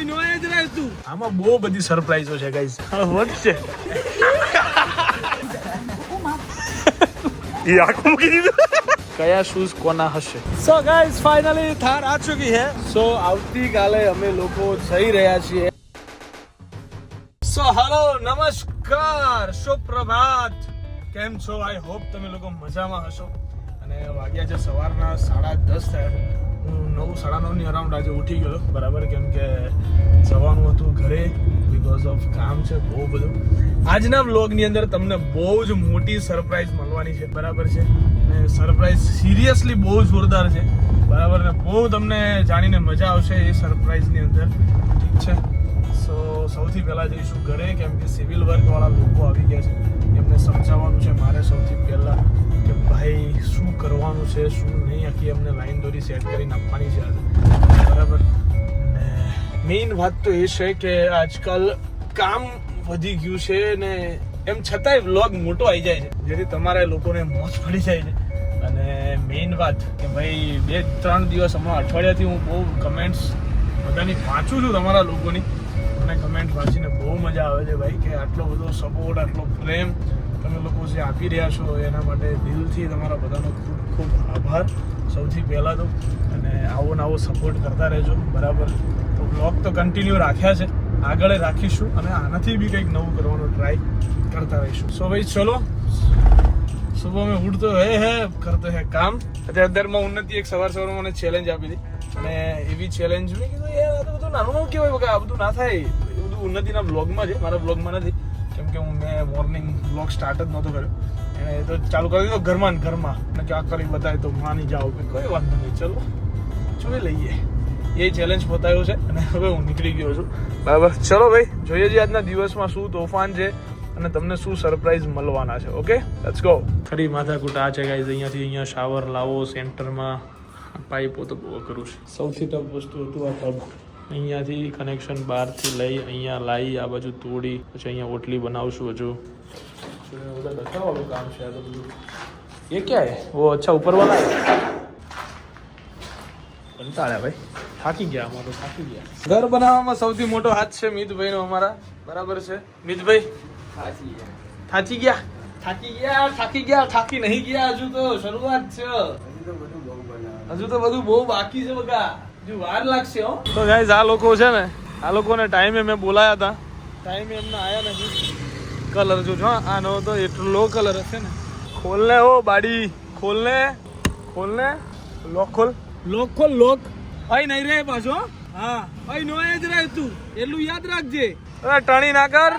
ભાઈ નો જ રહે તું. આમાં બહુ બધી સરપ્રાઈઝો છે ગાઈઝ. વોટ છે ये आंखों મૂકી દીધું. કયા શૂઝ કોના હશે? સો ગાઈઝ ફાઇનલી થાર આ ચુકી હે. સો આવતીકાલે અમે લોકો જઈ રહ્યા છીએ. સો હેલો નમસ્કાર સુપ્રભાત. કેમ છો? આઈ હોપ તમે લોકો મજામાં હશો. અને વાગ્યા છે સવારના 10:30 થયા. હું 9:30 ની અરાઉન્ડ આજે ઉઠી ગયો બરાબર, કેમ કે જવાનું હતું ઘરે બીકોઝ ઓફ કામ છે બહુ બધું. આજના વ્લોગની અંદર તમને બહુ જ મોટી સરપ્રાઈઝ મળવાની છે બરાબર છે. અને સરપ્રાઈઝ સિરિયસલી બહુ જોરદાર છે બરાબર, ને બહુ તમને જાણીને મજા આવશે એ સરપ્રાઈઝની અંદર. ઠીક છે, સો સૌથી પહેલાં જઈશું ઘરે, કેમ કે સિવિલ વર્કવાળા લોકો આવી ગયા છે. એમને સમજાવવાનું છે મારે સૌથી પહેલાં કે ભાઈ શું કરવાનું છે શું નહીં. આખી એમને લાઈન દોરી સેટ કરીને આપવાની છે આજે બરાબર. ને મેઇન વાત તો એ છે કે આજકાલ કામ વધી ગયું છે ને એમ છતાંય વ્લોગ મોટો આવી જાય છે, જેથી તમારા લોકોને મોજ પડી જાય છે. અને મેઇન વાત કે ભાઈ 2-3 દિવસ હમણાં અઠવાડિયાથી હું બહુ કમેન્ટ્સ બધાની વાંચું છું તમારા લોકોની. મને કમેન્ટ વાંચીને બહુ મજા આવે છે ભાઈ, કે આટલો બધો સપોર્ટ આટલો પ્રેમ તમે લોકો જે આપી રહ્યા છો એના માટે દિલથી તમારા બધાનો ખૂબ ખૂબ આભાર સૌથી પહેલાં તો. અને આવો નવો સપોર્ટ કરતા રહેજો બરાબર. તો બ્લોગ તો કન્ટિન્યુ રાખ્યા છે, આગળ રાખીશું અને આનાથી બી કંઈક નવું કરવાનો ટ્રાય કરતા રહીશું. સો ભાઈ ચલો, સુબહ મેં ઉઠતો હે કરતો હે કામ. અત્યારમાં ઉન્નતિ એક સવારમાં મને ચેલેન્જ આપી હતી, અને એવી ચેલેન્જ મેં કીધું યાર આ તો બધું નાનું કહેવાય બકા, આ બધું ના થાય. એ બધું ઉન્નતિના બ્લોગમાં છે, મારા બ્લોગમાં નથી, કેમ કે મેં મોર્નિંગ બ્લોગ સ્ટાર્ટ જ નહોતો કર્યો. એને એ તો ચાલુ કરી દીધો ઘરમાં અને ક્યાં કરી બતાવે તો માની જાઓ કે કોઈ વાંધો નહીં, ચલો જોઈ લઈએ. એ ચેલેન્જ બતાવ્યો છે અને હવે હું નીકળી ગયો છું બરાબર. ચલો ભાઈ જોઈએ છીએ આજના દિવસમાં શું તોફાન છે અને તમને શું સરપ્રાઈઝ મળવાના છે. Okay let's go. ખરી માથાકૂટ આ છે ગાઈઝ. અહીંયા શાવર લાવો, સેન્ટરમાં પાઇપો તો બહુ કરું છે. સૌથી ટફ વસ્તુ હતું આ ટબ. અહીંયાથી કનેક્શન બહારથી લઈ અહીંયા લાવી, આ બાજુ તોડી, પછી અહીંયા ઓટલી બનાવશું. હજુ બધા દખાવાનું કામ છે આ તો બધું. એ ક્યાં હે? ઓ અચ્છા ઉપર વાળા કંટાળ્યા ભાઈ, થાકી ગયા. અમારે તો થાકી ગયા. ઘર બનાવવામાં સૌથી મોટો હાથ છે મિતભાઈનો અમારા બરાબર છે. મિતભાઈ થાકી ગયા થાકી નહીં ગયા, હજુ તો શરૂઆત છે. હજુ તો બધું બહુ બાકી છે બકા, હજુ વાર લાગશે હો. તો ગાઈઝ આ લોકો છે ને, આ લોકોને ટાઈમે મેં બોલાયા હતા, ટાઈમે એમના આયા નથી. કલર જોજો આનો તો એટલો કલર હશે ને. ખોલને હો બાડી, ખોલને લોક ભાઈ નહીં રહે પાછો. હા ભાઈ નો જ રહે તું, એટલું યાદ રાખજે. ટણી ના કર.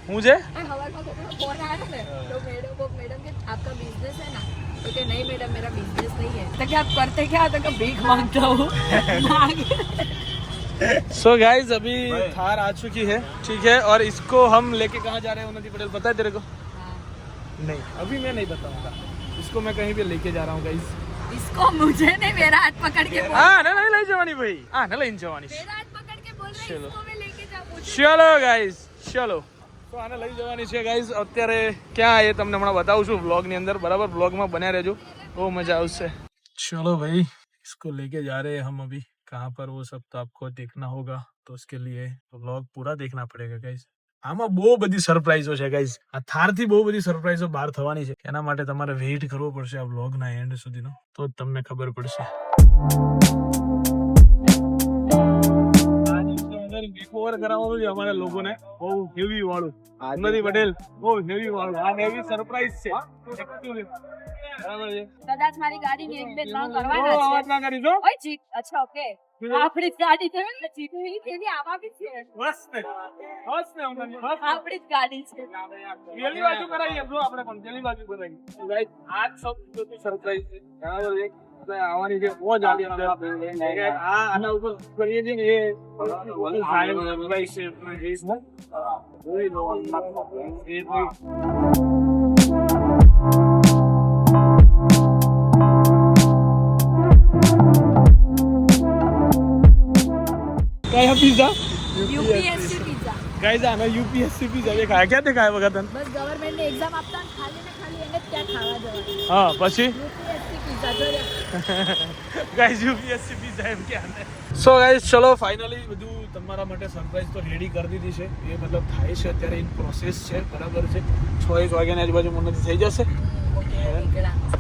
હું છે तो क्या नहीं मैडम मेरा बिजनेस नहीं है. तो क्या आप करते क्या? तो भीख मांगता हूँ. सो गाइज अभी थार आ चुकी है, ठीक है, और इसको हम लेके कहाँ जा रहे हैं उन्नति पटेल पता है तेरे को? नहीं अभी मैं नहीं बताऊंगा. इसको मैं कहीं पे लेके जा रहा हूँ गाइज. इसको मुझे नहीं, मेरा हाथ पकड़ के बोल. हाँ नहीं लई जवानी भाई, हाँ नहीं लई जवानी. मेरा हाथ पकड़ के बोल रहे हैं, इसको मैं लेके जाऊँ. चलो गाइज चलो. તો આને લઈ જવાની છે ગાઈઝ. અત્યારે ક્યાં એ તમને હમણાં બતાવું છું વ્લોગની અંદર બરાબર. વ્લોગમાં બન્યા રહેજો, બહુ મજા આવશે. ચલો ભાઈ इसको लेके जा रहे हैं हम अभी. कहाँ पर वो सब तो आपको देखना होगा, तो उसके लिए व्लॉग पूरा देखना पड़ेगा गाइઝ. આમાં બહુ બધી સરપ્રાઈઝો છે ગાઈઝ. આ થારથી બહુ બધી સરપ્રાઈઝો બહાર થવાની છે. એના માટે તમારે વેઇટ કરવો પડશે આ વ્લોગના એન્ડ સુધીનો, તો જ તમને ખબર પડશે. મેકઓવર કરાવવાનું છે અમારા લોકોને, બહુ હેવી વાળું. ઉન્નતિ પટેલ બહુ હેવી વાળું. આ હેવી સરપ્રાઈઝ છે બરાબર છે. કદાચ મારી ગાડીની 1-2-3 કરવાના છે. અવાજ ના કરી દો. ઓય ચીક, અચ્છા ઓકે. આપણી જ ગાડી છે ને, ચીકની તેની આમાં બી છે. બસ ને ઉન્નતિ, બસ આપણી જ ગાડી છે. પેલી બાજુ કરાવીએ બ્રો, આપણે પણ પેલી બાજુ કરાવીએ ગાઈસ. આ સૌથી સરપ્રાઈઝ છે બરાબર છે. આવવાની છે બહુ જ આલી અંદર. આ આના ઉપર કરીએ છીએ ને એ વધુ સારી સરપ્રાઈઝ છે. આપણે જઈશું જોઈ લો એ કયા પિઝા? UPSC pizza. ગાઈસ આનો યુપીએસસી પિઝા દેખાય. ક્યાં દેખાય વખત? બસ ગવર્નમેન્ટ ની એક્ઝામ આપતા ખાલી ને ખાલી એને જ ત્યાં ખાવા જવાનું. હા પછી યુપીએસસી પિઝા જો ગાઈઝ યુપીએસસી પીઝા એમ કે આને સો ગાઈઝ ચલો ફાઇનલી બધું તમારા માટે સરપ્રાઈઝ તો રેડી કરી દીધી છે એ મતલબ થાય છે અત્યારે ઇન પ્રોસેસ છે બરાબર છે 6-1 વાગ્યાની આજુબાજુ મને થઈ જશે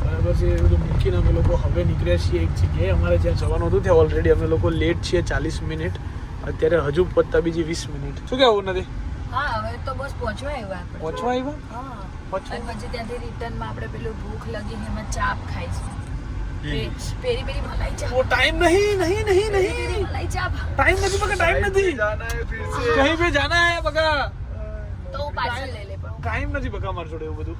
બરાબર છે એ બધું મૂકીને અમે લોકો હવે નીકળ્યા છીએ એક જગ્યાએ અમારે જ્યાં જવાનું હતું ત્યાં ઓલરેડી અમે લોકો લેટ છીએ 40 મિનિટ અત્યારે હજુ પત્તા બીજી 20 મિનિટ શું કહેવું નથી હા હવે તો બસ પહોંચવા આવ્યા આવ્યા હા અને પછી ત્યાંથી રિટર્નમાં આપણે પેલું ભૂખ લગીને એમાં ચાપ ખાઈશું પેરી પેરી મલાઈ ચાપ वो टाइम नहीं મલાઈ ચાપ टाइम नहीं बका टाइम नहीं जाना है फिर से कहीं पे जाना है बका તો હું પાછળ લઈ લે પણ टाइम નથી બકા માર જોડે એવું બધું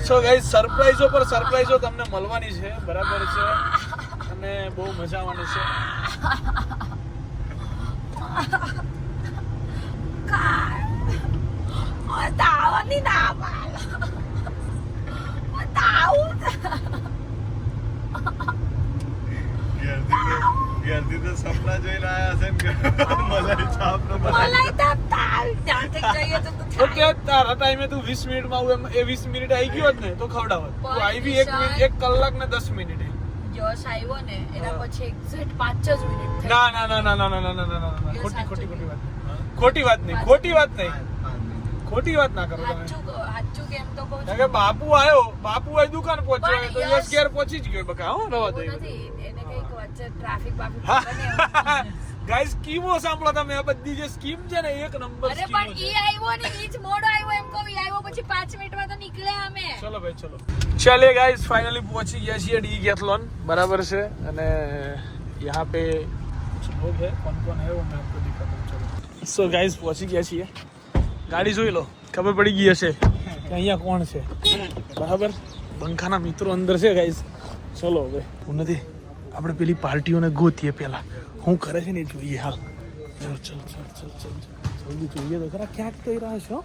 સો ગાઈસ સરપ્રાઈઝો પર સરપ્રાઈઝો તમને મળવાની છે બરાબર છે અને બહુ મજા આવવાની છે તાવાની ના પાલ તાઉ ઘેરથી તો સપના જોઈને આયા છે ને મલાઈ ચાપ નો મલાઈ ચાપ તાવ ત્યાંથી જઈએ તો ઓકે તારા ટાઈમે તું 20 મિનિટમાં આવું એમ એ 20 મિનિટ આવી ગયો જ ને તો ખવડાવત તું આવી 1 કલાક ને 10 મિનિટે જોશ આવ્યો ને એના પછી એક્ઝેક્ટ 5 જ મિનિટ થઈ ના ના ના ના ના ના ના ના ના ખોટી વાત નહીં ખોટી વાત ના કરો તમે સાચું કેમ તો કહું કે બાપુ આય દુકાન પહોંચ્યો તો યસ ઘેર પહોંચી જ ગયો બકા હો રવા દે નથી એને કઈક વચ્ચે ટ્રાફિક બાફિક ગાઈસ સ્કીમો સાંભળો તમે આ બધી જે સ્કીમ છે ને એક નંબર અરે પણ ઈ આવ્યો ને ઈ જ મોડો આવ્યો એમ કહું ઈ આવ્યો પછી 5 મિનિટમાં તો નીકળ્યા અમે ચલો ભાઈ ચલો ચલે गाइस फाइनली पहुंच गया છીએ ડીકેથલોન બરાબર છે અને यहाँ पे कुछ लोग है कौन है वो मैं आपको दिखाता हूँ चलो सो गाइस पहुंची ગયા છીએ ગાડી જોઈ લો ખબર પડી ગઈ હશે કે અહીંયા કોણ છે બરાબર બંખાના મિત્રો અંદર છે ગાઈસ ચલો હવે હું નથી આપણે પેલી પાર્ટીઓને ગોતીએ પહેલા હું કરે છે ને એ જોઈએ હાલ ચલ જલ્દી જોઈએ તો ખરા ક્યાંક તો એ રહ્યા છો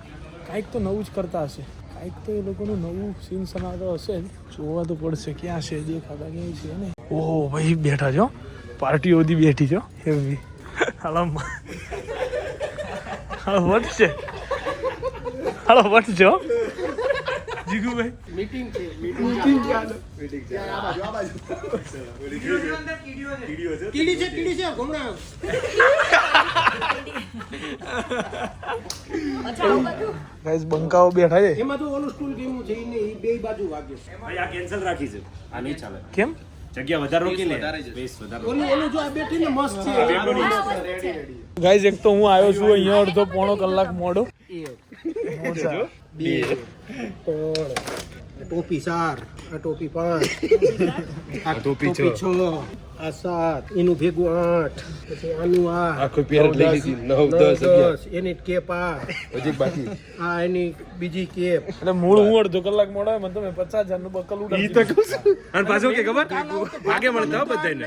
કાંઈક તો નવું જ કરતા હશે કાંઈક તો એ લોકોનું નવું સીન સમાતો હશે જ જોવા તો પડશે ક્યાં છે દેખાતા ક્યાંય છે ને ઓહો ભાઈ બેઠા છો પાર્ટીઓ બધી બેઠી છો એવી હાલો વટ છે હાલો વટ છો જીગુભાઈ મીટિંગ છે કીડી છે ઘુમરા ગાઈસ બંકાઓ બેઠા છે એમાં તો ઓલું સ્ટૂલ કેવું છે ઈ બે બાજુ વાગે ભાઈ આ કેન્સલ રાખી છે આ નહીં ચાલે કેમ જગ્યા વધારે રોકી લે સ્પેસ વધારે ઓલું જો આ બેઠી ને મસ્ત છે ગાઈસ એક તો હું આવ્યો છું અહીંયા અડધો પોણો કલાક મોડો બે ટોપી 4 આ ટોપી 5 આ ટોપી 6 આ 7 એનું ભેગું 8 પછી આનું આ આખો પેરેટ લઈ લીધી 9 10 11 એની કેપ આ હજી બાકી આ એની બીજી કેપ એટલે મૂળ હું અડધો કલાક મોડો મને તમે 50,000 નું બકલ ઉડાડી ઈ તો કહું છું અને પાછું કે ખબર ભાગે મળતા બધાને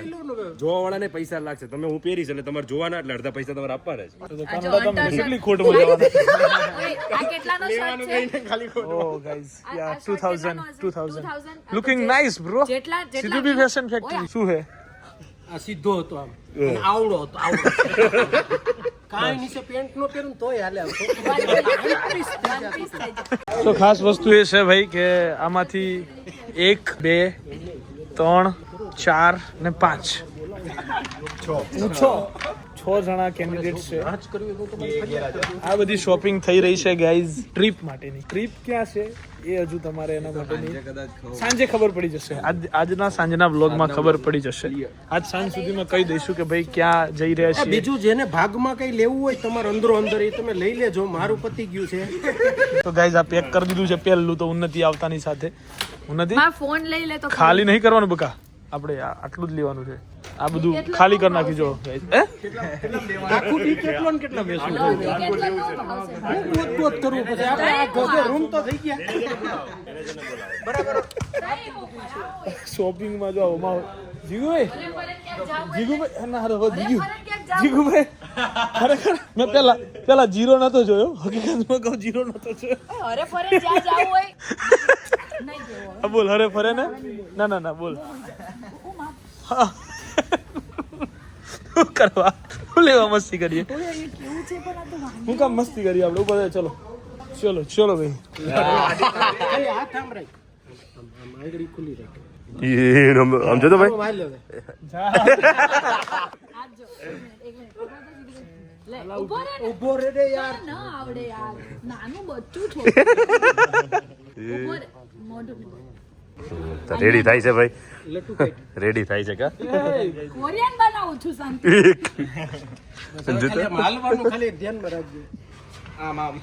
જોવા વાળાને પૈસા લાગશે તમે હું પહેરીશ એટલે તમારે જોવાના એટલે અડધા પૈસા તમારે આપવાના છે તો કાનડા તમે કેટલી ખોટમાં જવાના આ કેટલાનો શર્ટ છે ઓ ગાઈસ યા 2000 લુકિંગ નાઇસ બ્રો સીધું બી ફેશન ફેક્ટરી શું હે આ સીધો હતો આમ અને આવડો હતો કાંઈ નીચે પેન્ટ નો પહેરું તોય હાલે તો ખાસ વસ્તુ એ છે ભાઈ કે આમાંથી 1 2 3 4 ને 5 છ જણા કેન્ડિડેટ છે આ બધી શોપિંગ થઈ રહી છે ગાઈઝ ટ્રીપ માટેની ટ્રીપ ક્યાં છે એ હજુ તમારે એના માટેની સાંજે ખબર પડી જશે આજના સાંજના વ્લોગમાં ખબર પડી જશે આજ સાંજ સુધીમાં કહી દઈશું કે ભાઈ ક્યાં જઈ રહ્યા છીએ બીજું જેને ભાગમાં કઈ લેવું હોય તમારે અંદરો અંદર એ તમે લઈ લેજો મારું પતી ગયું છે તો ગાઈઝ આ પેક કરી દીધું છે પહેલું તો ઉન્નતિ આવતાની સાથે ઉન્નતિ માં ફોન લઈ લે તો ખાલી નહીં કરવાનું બકા આપણે આટલું જ લેવાનું છે આ બધું ખાલી કરી નાખી જો આખું ડીકેથલોન કેટલા બેસું પોત કરવું પછી આપણે આ ઘરે રૂમ તો થઈ ગયા બરાબર શોપિંગમાં જો જીગુભાઈ ના હારો જીગુભાઈ ખરેખર મેં પેલા જીરો નતો જોયો હકીકતમાં કહું જીરો નતો જોયો અરે ફરે જ્યાં જાવું હોય નહીં જોવો બોલ હરે ફરે ને ના બોલ હા શું કરવા શું લેવા મસ્તી કરીએ હું કામ મસ્તી કરીએ આપણે ઉપર ચલો ભાઈ હાથ આમ રાખ આમ આંગળી ખુલ્લી રાખ આમ જો તો ભાઈ મારી લે હાથ જો એક મિનિટ લે ઊભો રહે ને. ઊભો રે રે યાર ના આવડે યાર નાનું બચ્ચું છો ઊભો રહે મોઢું રેડી થાય છે ભાઈ લટુ કાઈ રેડી થાય છે કા કોરિયન બનાવું છું શાંતિ ખાલી માલવાનું ખાલી ધ્યાનમાં રાખજો આમ આમ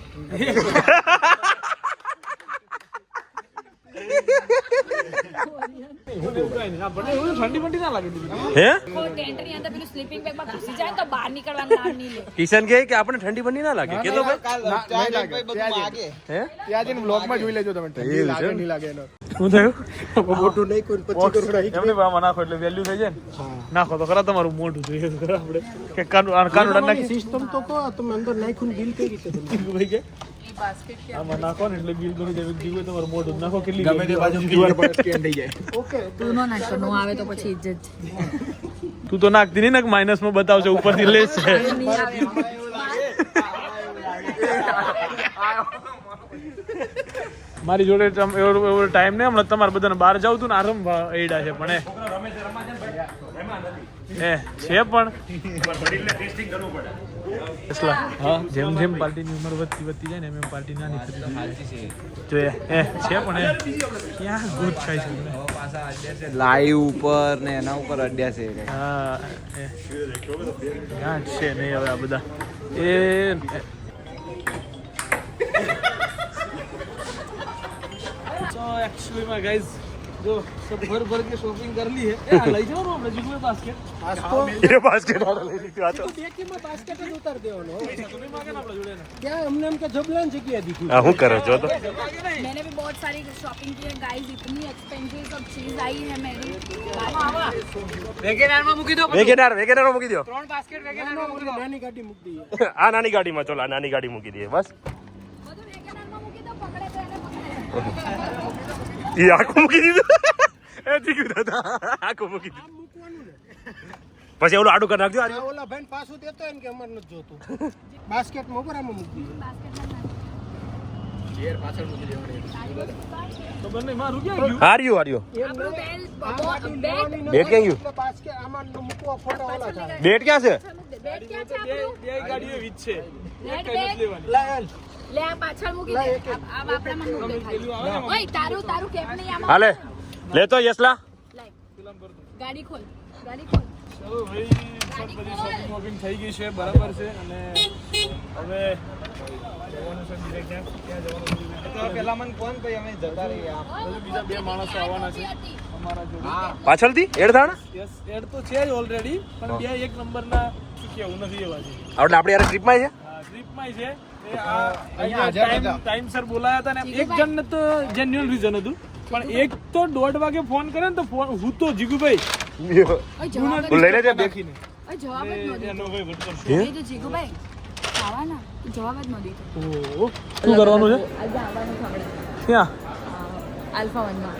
ઠંડી બંડી ના લાગે હે કો ટેન્ટની અંદર પેલું સ્લીપિંગ બેગ માં ઘૂસી જાય તો બહાર નીકળવાનું નામ નહીં લે. કિશન કે આપણે ઠંડી બંડી ના લાગે કે તો ભાઈ હે ત્યાં જઈને બ્લોગમાં જોઈ લેજો તમે નહીં લાગે એનો શું થયું મોટું નહીં કોઈ પછી કરોડ એમને આમાં નાખો એટલે વેલ્યુ થઈ જાય ને નાખો તો ખરા તમારું મોઢું જોઈએ તો ખરા આપણે કે કાનું નાખી સિસ્ટમ તો કહો તમે અંદર નાખ્યું બિલ કઈ રીતે તમે ભાઈ કે એ બાસ્કેટ કે આમાં નાખો ને એટલે બિલ કરી દેવું જીવે તમારું મોઢું નાખો કેટલી ગમે તે બાજુ ક્યુઆર પર સ્કેન થઈ જાય ઓકે તું નો નાખતો નો આવે તો પછી ઇજ્જત છે. તું તો નાખતી નહીં ને માઇનસ માં બતાવશે ઉપરથી લેસ છે નહીં આવે મારી જોડે એવો ટાઈમ ને હમણાં તમારે બધાને બહાર જાવ તું ને આરામ એડા છે પણ એ છે પણ હા જેમ જેમ પાર્ટીની ઉંમર વધતી જાય ને એમ પાર્ટી નાની થતી જોઈએ એ છે પણ એ ક્યાં ગુડ ખાય છે લાઈવ ઉપર ને એના ઉપર અડ્યા છે હા એ ક્યાં છે નહીં હવે આ બધા એ तो एक्चुअली में गाइस जो सब भर भर के शॉपिंग कर ली है ए लई जाओ ना हमने जिगुए बास्केट આસ્તો એ બાસ્કેટ વાળો લઈ લીધું આ તો બેકીમાં બાસ્કેટ જ ઉતાર દેવાનો तुम्हें मांगे ना अपने जुड़े ना ક્યાં અમને એમ કે જબલાન જગ્યા દીધું આ હું કરો છો તો मैंने भी बहुत सारी शॉपिंग की है गाइस. इतनी एक्सपेंसिव सब चीज आई है मेरी. वेगेनार में મૂકી દો વેગેનાર મૂકી દો ત્રણ બાસ્કેટ વેગેનાર માં મૂકી દો નાની ગાડી મૂકી દઈએ આ નાની ગાડીમાં ચલો આ નાની ગાડી મૂકી દઈએ બસ બધું વેગેનારમાં મૂકી દો. પકડે તો એને પકડે. એ આખું મૂકી દીધું એ જીગુ દાદા આખું મૂકી દીધું મૂકવાનું ને પછી ઓલું આડું કરી નાખજો આ ઓલા ભાઈ પાછું દેતો એમ કે અમાર નથી જોતું બાસ્કેટમાં ઉપર આમાં મૂકી દઈએ તો બંને માં રૂપિયા ગયું હાર્યું આપણું બેલ બેટ બેટ ક્યાં ગયું એટલે બાસ્કેટ આમાં મૂકવા ફોટો ઓલા થાય બેટ ક્યાં છે બેટ ક્યાં છે આપણું? બે ગાડીઓ વીજ છે રેડ કઈ બેટ. નથી લેવાની લાયલ લે આ પાછળ મૂકી દે. આ વાપરામાં મૂકી દે ખાલી. ઓય તારું કેપ નહીં આમાં. હાલે લેતો યસલા લાય. ગાડી ખોલ. ગાડી ખોલ. ચલો ભાઈ સબ બધી શોપિંગ થઈ ગઈ છે બરાબર છે અને હવે જવાનું છે બીજે ક્યાં જવાનું છે પેલા મને કોણ ભાઈ અમે જતા રહીએ બીજા બે માણસો આવવાના છે અમારા જોડે પાછળથી એડધાણ યસ એડ તો છે જ ઓલરેડી પણ બે એક નંબરના શું કેવું નથી એવા છે એટલે આપણે યાર ટ્રીપમાં છે ટ્રીપમાં છે એ આ ટાઈમસર બોલાયા હતા ને એક જણને તો જેન્યુઅલ રીઝન હતું પણ એક તો 1:30 વાગે ફોન કરે ને તો ફોન હું તો જીગુભાઈ ઓય જવાબ જ લઈ લેજે દેખીને ઓય જવાબ જ ન દીધો. એનો ભાઈ વટકો એ તો જીગુભાઈ ખાવાના જવાબ જ ન દીધો. ઓહો શું કરવાનું છે આજે આવવાનું છે આપણે ક્યાં આલ્ફા 1 માં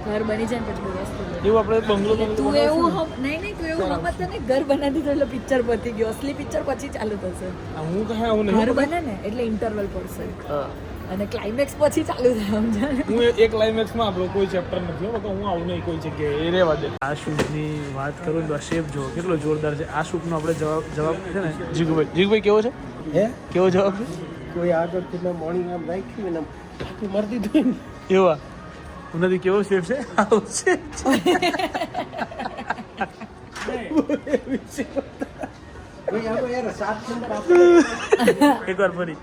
ઘર બની જાય ને પછી બધી વસ્તુ લઈ. એવું આપણે બંગલો તું એવું નહીં તું એવું સમજતો ને ઘર બનાવી દીધું એટલે પિક્ચર પતી ગયો. અસલી પિક્ચર પછી ચાલુ થશે. હું કહે હું ઘર નહીં બને ને એટલે ઇન્ટરવલ પડશે અને ક્લાઇમેક્સ પછી ચાલુ થાય સમજાય. હું એક ક્લાઇમેક્સમાં આપણો કોઈ ચેપ્ટર નથી હો, હું આવું નહીં કોઈ જગ્યાએ એ રહેવા દે. આ શૂઝની વાત કરું તો આ શેપ જો કેટલો જોરદાર છે. આ શૂઝનો આપણે જવાબ છે ને જીગુભાઈ કેવો છે હે કેવો જવાબ છે કોઈ આગળથી મેં મોર્નિંગ આમ રાખ્યું ને તું મરતી દીધું એવા હું નથી કેવો શેપ છે આવો છે કોઈ આવો યાર 7 નંબર આપો એકવાર ફરી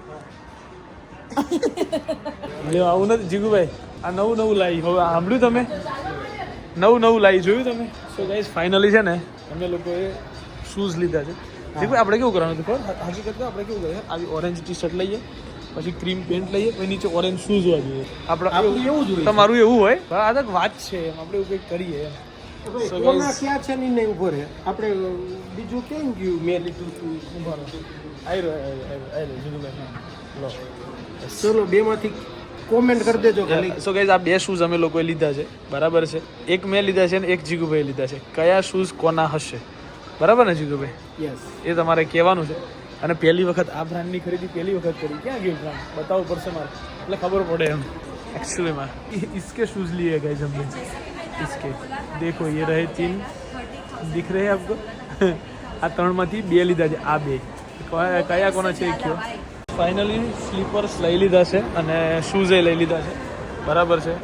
લ્યો આવું નથી જીગુભાઈ આ નવું લાવી હવે સાંભળ્યું તમે નવું લાવી જોયું તમે સો ગાઈસ ફાઇનલી છે ને અમે લોકોએ શૂઝ લીધા છે જીગુભાઈ આપણે કેવું કરવાનું હતું ખબર હકીકત તો આપણે કેવું કરીએ આવી ઓરેન્જ ટી શર્ટ લઈએ પછી ક્રીમ પેન્ટ લઈએ પછી નીચે ઓરેન્જ શૂઝ હોવા જોઈએ આપણે એવું જોઈએ તમારું એવું હોય આ તો વાત છે એમ આપણે એવું કંઈક કરીએ એમ So કોના guys, ક્યાં છે ને નહીં ઉભો રહે આપણે બીજું કેમ ગયું મેં લીધું તું આઈ રહ્યો જીગુભાઈ લો ચલો બેમાંથી કોમેન્ટ કરી દેજો ખાલી સો ગાઈઝ આ બે શૂઝ અમે લોકોએ લીધા છે બરાબર છે એક મેં લીધા છે ને એક જીગુભાઈ લીધા છે કયા શૂઝ કોના હશે બરાબર ને જીગુભાઈ યસ એ તમારે કહેવાનું છે અને પહેલી વખત આ બ્રાન્ડની ખરીદી પહેલી વખત કરી ક્યાં ગયું બ્રાન્ડ બતાવવું પડશે મારે એટલે ખબર પડે એમ एक्चुअली में इसके शूज लिए गाइस हमने इसके देखो ये रहे 3 दिख रहे हैं आपको આ 3 માંથી 2 લીધા છે આ 2 કયા કોના છે એ કયો ફાઇનલી સ્લીપર્સ લઈ લીધા છે અને શૂઝ એ લઈ લીધા છે બરાબર છે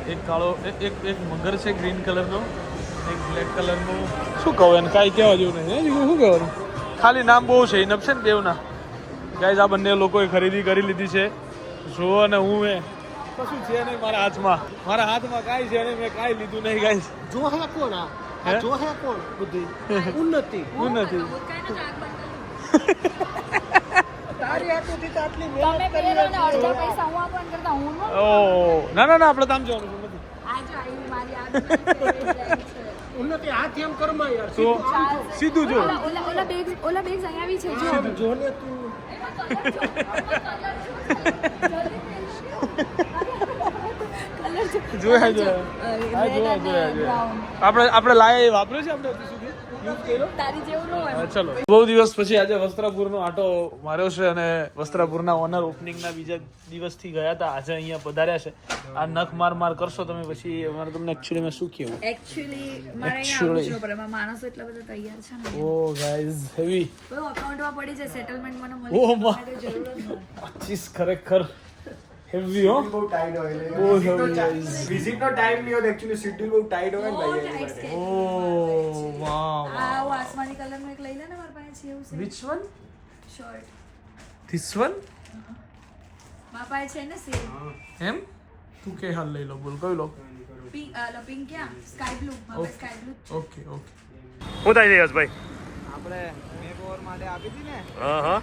એક કાળો એક મગર છે ગ્રીન કલરનો એક બ્લેક કલરનો શું કહું એને કાંઈ કહેવા જેવું નહીં શું કહેવાનું ખાલી નામ બહુ છે ઇનફ છે ને બેવના ગાઈઝ આ બંને લોકોએ ખરીદી કરી લીધી છે જુઓ ને હું કશું છે નહીં મારા હાથમાં કાંઈ છે નહીં મેં કાંઈ લીધું નહીં ગાઈઝ જો હે કોણ આ જો હે કોણ બુદ્ધિ ઉન્નતિ તારી હાથેથી તો આટલી તમે પહેરો ને અડધા પૈસા હું આપવાનું કરતા હું ન ઓ ના આપણે તામ જવાનું છે નથી આજો આવી મારી આ ઉન્નતિ હાથ એમ કરમાં યાર તો સીધું જો ઓલા બેગ્સ અહીંયા આવી છે જો જો ને તું આપણે લાયા એ વાપર્યું છે આપણે હજી સુધી યુઝ કર્યો તારી જેવું ન હોય ચલો બહુ દિવસ પછી આજે વસ્ત્રાપુરનો આટો માર્યો છે અને વસ્ત્રાપુરના ઓનર ઓપનિંગના બીજા દિવસથી ગયા હતા આજે અહીંયા પધાર્યા છે આ નખ માર કરશો તમે પછી અમારે તમને એકચ્યુઅલી મેં શું કહેવું એકચ્યુઅલી મારે અહીંયા આવું છે પણ માણસો એટલા બધા તૈયાર છે ને ઓ ગાઈઝ હેવી બધું અકાઉન્ટમાં પડી જાય સેટલમેન્ટ મને ઓ મળી માં જરૂર જ નથી 25 ખરેખર હેવી હો બહુ ટાઈટ હોય બહુ heavy guys. વિઝિટ નો ટાઈમ નહીં હોય એકચ્યુઅલી શેડ્યુલ બહુ ટાઈટ હોય ને ભાઈ એની માટે. ઓ વાવ આ આસમાની કલરનું એક લઈ લે ને મારા પાસે છે એવું છે which one shirt this one મારા પાસે છે ને સેમ એમ તું કે હાલ લઈ લો બોલ કઈ લો પિંક ક્યાં સ્કાય બ્લુ મારા પાસે સ્કાય બ્લુ ઓકે હું થાય છે યશભાઈ આપણે મેકઓવર માટે આપી હતી ને હા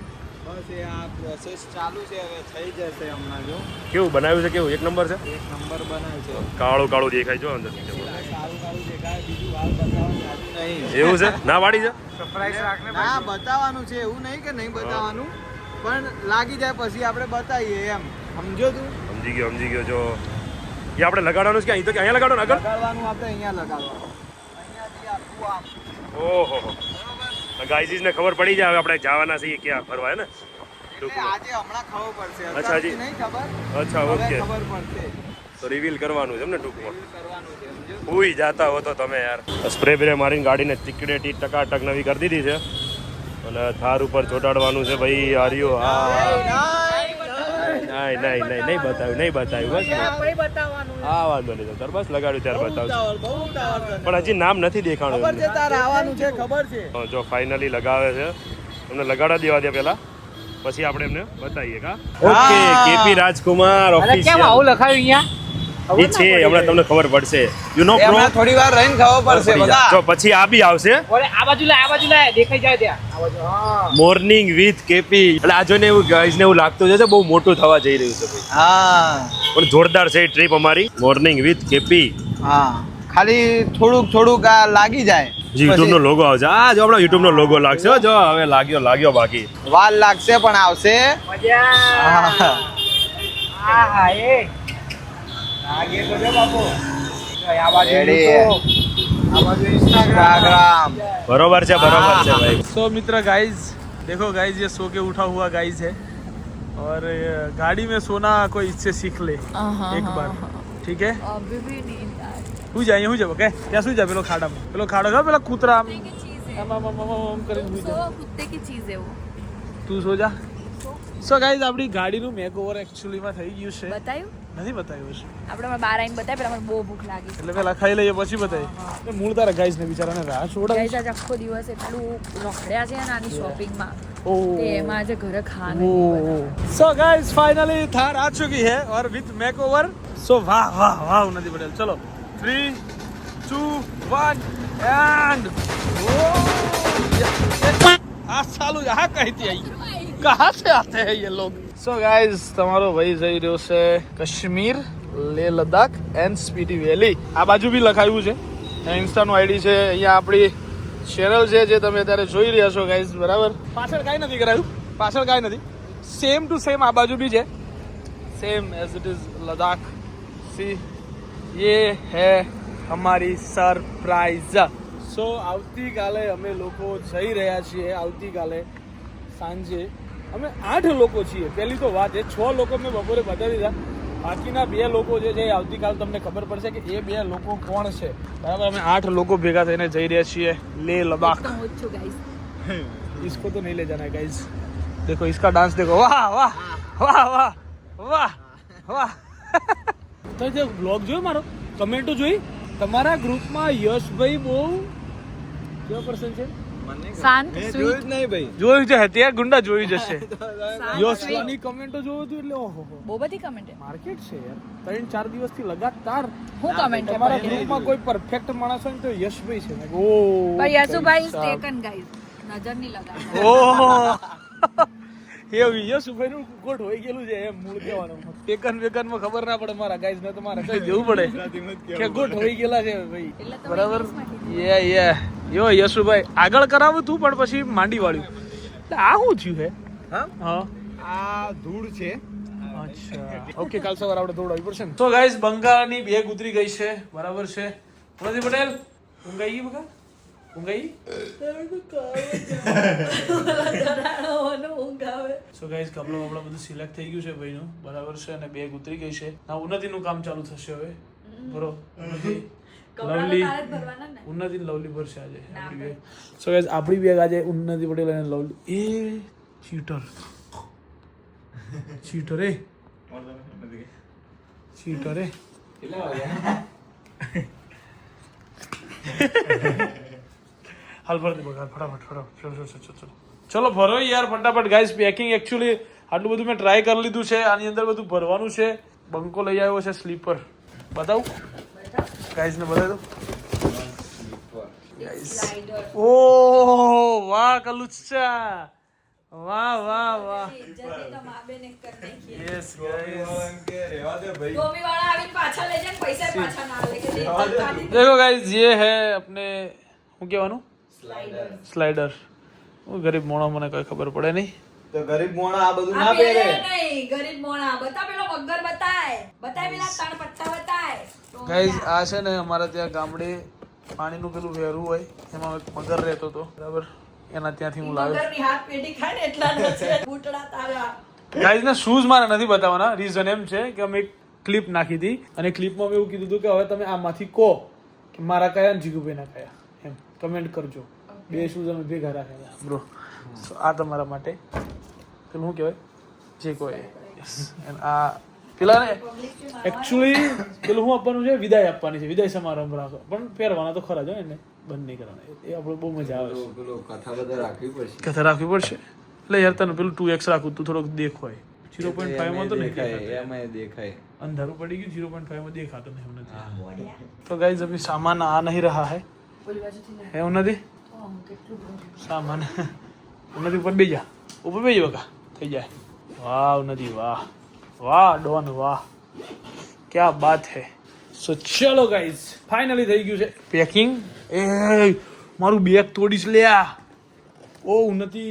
બસ એ આ પ્રોસેસ ચાલુ છે હવે થઈ જશે હમણાં જો કેવું બનાવ્યું છે કેવું એક નંબર છે એક નંબર બનાવ્યું છે કાળું દેખાય જો અંદર સારું દેખાય બીજું હાલ બતાવવાનું નહીં એવું છે ના વાડી છે સરપ્રાઈઝ રાખને ના બતાવવાનું છે એવું નહીં કે નહીં બતાવવાનું પણ લાગી જાય પછી આપણે બતાવીએ એમ સમજો તું સમજી ગયો જો એ આપણે લગાડવાનું છે કે અહીં તો કે અહીંયા લગાડો ને આગળ લગાડવાનું આપણે અહીંયા લગાડવાનું અહીંયાથી આખું આમ ઓહો ગાઈઝીસ ને ખબર પડી જાય હવે આપણે જવાના છીએ ક્યાં ફરવા હે ને એટલે આજે હમણાં ખબર પડશે અચ્છા, અત્યારથી હજી. નહીં ખબર અચ્છા હવે ઓકે ખબર પડશે તો રિવીલ કરવાનું છે એમ ને ટૂંકમાં કરવાનું છે સમજો ઉઈ જાતા હો તો તમે યાર સ્પ્રે બ્રે મારીને ગાડીને ટીકડેટી ટકાટક નવી કરી દીધી છે અને થાર ઉપર ચોટાડવાનું છે ભાઈ આર્યો હા નહીં બતાવ્યું બસ હા વાંધો નહીં તાર બસ લગાડ્યું ત્યારે બતાવશું પણ હજી નામ નથી દેખાણું ખબર છે તારે આવવાનું છે ખબર છે જો ફાઇનલી લગાવે છે તમને લગાડા દેવા દે પેલા પછી આપણે એમને બતાવીએ કા ઓકે કેપી રાજકુમાર ઓફિશિયલ આવું લખાયું અહીંયા એ છે હમણાં તમને ખબર પડશે યુ નો પ્રો થોડી વાર રહીને ખબર પડશે બધા જો પછી આ બી આવશે આ બાજુ લાય દેખાઈ જાય ત્યાં મોર્નિંગ વિથ કેપી એટલે આ જોઈને એવું ગાઈઝ ને એવું લાગતું છે બહુ મોટું થવા જઈ રહ્યું છે ભાઈ હા પણ જોરદાર છે ટ્રીપ અમારી મોર્નિંગ વિથ કેપી હા ખાલી થોડુંક આ લાગી જાય યુટ્યુબ નો લોગો આવશે આ જો આપણો યુટ્યુબ નો લોગો લાગશે હો, જો હવે લાગ્યો બાકી વાર લાગશે પણ આવશે इंस्टाग्राम बरोबर છે भाई सो मित्र गाइज देखो गाइज ये सो के उठा हुआ गाइज है और गाड़ी में सोना कोई इससे सीख ले एक बार ठीक है अभी भी नहीं હું જાય ઓકે ત્યાં શું જાય પેલો ખાડો છે પેલા કૂતરા આમ કરીને હુઈ જાય कुत्ते की चीज है वो તું સો જા સો ગાઈઝ આપણી ગાડીનું મેકઓવર એકચ્યુઅલીમાં થઈ ગયું છે बताયું નથી બતાવ્યું છે આપણે બહાર આવીને બતાય પેલા મને બહુ ભૂખ લાગી એટલે પેલા ખાઈ લઈએ પછી બતાવીએ મૂળ તારા ગાઈઝ ને બિચારાને રાહ છોડાવી ગાઈઝ આજે આખો દિવસ એટલું રખડ્યા છે ને આની શોપિંગમાં ओ તે એમાં આજે ઘરે ખાવાનું सो गाइस फाइनली थार आ चुकी है और विथ मेकओवर सो वाह उन्नति पटेल चलो 3 2 1 एंड आ सालू यहाँ कहीं थी आई कहाँ से आते हैं ये लोग सो गाइस તમારો ભાઈ જઈ રહ્યો છે કાશ્મીર લેહ લદ્દાખ એન્ડ સ્પીટી વેલી આ બાજુ બી લખાયું છે ઇન્સ્ટાનું આઈડી છે અહીંયા આપણી ચેનલ છે જે તમે અત્યારે જોઈ રહ્યા છો ગાઈઝ બરાબર પાછળ કાંઈ નથી કરાયું પાછળ કાંઈ નથી સેમ ટુ સેમ આ બાજુ બી છે same as it is Ladakh C ये है हमारी सरप्राइઝ સો આવતીકાલે અમે લોકો જઈ રહ્યા છીએ આવતીકાલે સાંજે અમે 8 લોકો છીએ પહેલી તો વાત એ 6 લોકો મેં બપોરે બતાવી દીધા બાકીના 2 લોકો જે છે આવતીકાલ તમને ખબર પડશે કે એ 2 લોકો કોણ છે બરાબર. અમે 8 લોકો ભેગા થઈને જઈ રહ્યા છીએ લેહ લદ્દાખ. હું જ છું ગાઈસ. इसको तो नहीं ले जाना है गाइस. देखो इसका डांस देखो. वाह वाह वाह वाह वाह वाह. તો જે બ્લોગ જોયો મારો કમેન્ટો જોઈ તમારા ગ્રુપમાં યશભાઈ બહુ કેવા પર્સન છે? શાંત મેં sweet. જોયું જ નહીં ભાઈ. જોયું છે ત્યાં ગુંડા જોઈ જશે. યશની કમેન્ટો જોવો તો એટલે ઓહો બહુ બધી કમેન્ટ માર્કેટ છે યાર. 3-4 દિવસથી લગાતાર હું કમેન્ટ તમારા ગ્રુપમાં કોઈ પરફેક્ટ માણસ હોય ને તો યશભાઈ છે. ઓ ભાઈ યશુભાઈ ઇઝ ટેકન ગાઈસ. નજર નહીં લગાવ. ઓહો એવું યશુભાઈ નું કોટ હોઈ ગયેલું છે એમ મૂળ કહેવાનું. ટેકન વેકન માં ખબર ના પડે મારા ગાઈસ ને તમારે કઈ દેવું પડે કે ગોટ હોઈ ગયેલા છે ભાઈ. એટલે તો બરાબર. યે યો યશુભાઈ આગળ કરાવું તું પણ પછી માંડી વાળ્યું. એટલે આ શું થયું હે? હા હા આ ધૂળ છે. અચ્છા ઓકે કાલ સવારે આપણે દોડાવી પડશે ને. તો ગાઈસ બંગાળની બેગ ઉતરી ગઈ છે બરાબર છે. પ્રદીપ પટેલ ઊંઘાઈ ગઈ બકા ઊંઘાઈ. સો ગાઈસ કપડું બપડા બધું સિલેક્ટ થઈ ગયું છે ભાઈનું બરાબર છે અને બેગ ઉતરી ગઈ છે. આ ઉન્નતિનું કામ ચાલુ થશે હવે બરો. લવલી ઉન્નતિ લવલી ભરશે આજે આપણી બેગ. સો ગાઈસ આપણી બેગ આજે ઉન્નતિ પટેલ અને લવલી એ ચીટર ચીટર એ ચીટર એ હાલ ભર દે બગા ફટાફટ ચલો ભરો યાર ફટાફટ ગાઈસ. પેકિંગ એકચ્યુઅલી આટલું બધું મેં ટ્રાય કરી લીધું છે. આની અંદર બધું ભરવાનું છે. બંકો લઈ આવ્યો છે સ્લીપર. બતાવું ગાઈસ ને બતાવી દો. ઓહ વાહ કલુચ્ચા વાહ વાહ વાહ. યસ देखो गाइस ये है अपने હું કહેવાનું સ્લાઇડર. હું ગરીબ મોણો મને કઈ ખબર પડે નહીં. તો ગરીબ મોણા આ બધું ના પહેરે. ગરીબ મોણા બતા પેલો મગર બતાય પેલા ત્રણ પત્તા બતાય. ગાઈસ આ છે ને અમારા ત્યાં ગામડે પાણીનું પેલું વેરું હોય એમાં એક મગર રહેતો હતો બરાબર. એના ત્યાંથી હું લાવ્યો. મગરની હાથ પેટી ખાય ને એટલા નો છે બૂટડા તારા. ગાઈસ ને શૂઝ મારે નથી બતાવવાના. રીઝન એમ છે કે અમે એક ક્લિપ નાખી હતી અને ક્લિપમાં મેં એવું કીધું હતું કે હવે તમે આમાંથી કહો કે મારા કયા ને જીગુભાઈના કયા એમ કમેન્ટ કરજો. 2 શૂઝ અમે ભેગા રાખેલા બ્રો. આ તમારા માટે પેલું શું કહેવાય જે કોઈ આ પેલા ને એકચ્યુઅલી પેલું શું આપવાનું છે વિદાય આપવાની છે. વિદાય સમારંભ રાખો પણ પહેરવાના તો ખરા જ હોય ને બંધ નહીં કરવાના. એ આપણે બહુ મજા આવે છે. કથા બધા રાખવી પડશે. કથા રાખવી પડશે. એટલે યાર તને પેલું 2x રાખું તું થોડોક દેખાય. 0.5 માં તો નહીં દેખાય. એમાં દેખાય. અંધારું પડી ગયું 0.5 में देखा तो नहीं होना. तो गाइस अभी सामान आ नहीं रहा है है उन्नति सामान उन्नति ऊपर बेजा ऊपर बेજો का થઈ જાય. વાહ ઉન્નતિ વાહ વાહ ડોન વાહ क्या बात है. સો ચલો ગાઈસ ફાઇનલી થઈ ગયું છે પેકિંગ. એ મારું બેગ તોડીશ લે આ. ઓ ઉન્નતિ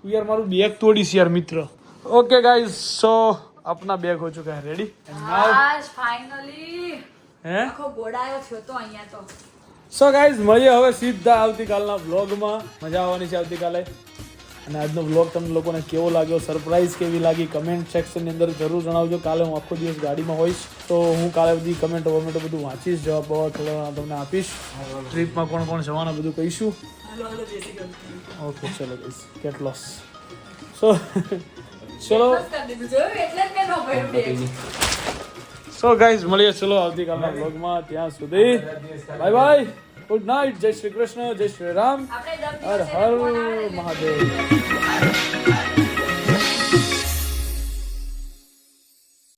તું યાર મારું બેગ તોડીશ યાર મિત્ર. ओके गाइस सो अपना बैग हो चुका है रेडी एंड नाउ आज फाइनली हैं આખો ગોડાયો થયો તો અહીંયા તો. સો ગાઈસ મળીએ હવે સીધા આવતીકાલના વ્લોગમાં. મજા આવવાની છે આવતીકાલે. અને આજનો વ્લોગ તમને લોકોને કેવો લાગ્યો, સરપ્રાઈઝ કેવી લાગી, કમેન્ટ સેક્શનની અંદર જરૂર જણાવજો. કાલે હું આખો દિવસ ગાડીમાં હોઈશ તો હું કાલે બધી કમેન્ટો વમેન્ટો બધું વાંચીશ, જવાબ થોડા તમને આપીશ. ટ્રીપમાં કોણ કોણ જવાના બધું કહીશું. ઓકે ચલો ગાઈસ ગેટ લોસ. સો ચલો સો ગાઈઝ મળીએ ચલો આવતીકાલના વ્લોગમાં. ત્યાં સુધી બાય બાય, ગુડ નાઇટ, જય શ્રી કૃષ્ણ, જય શ્રી રામ, હર હર મહાદેવ.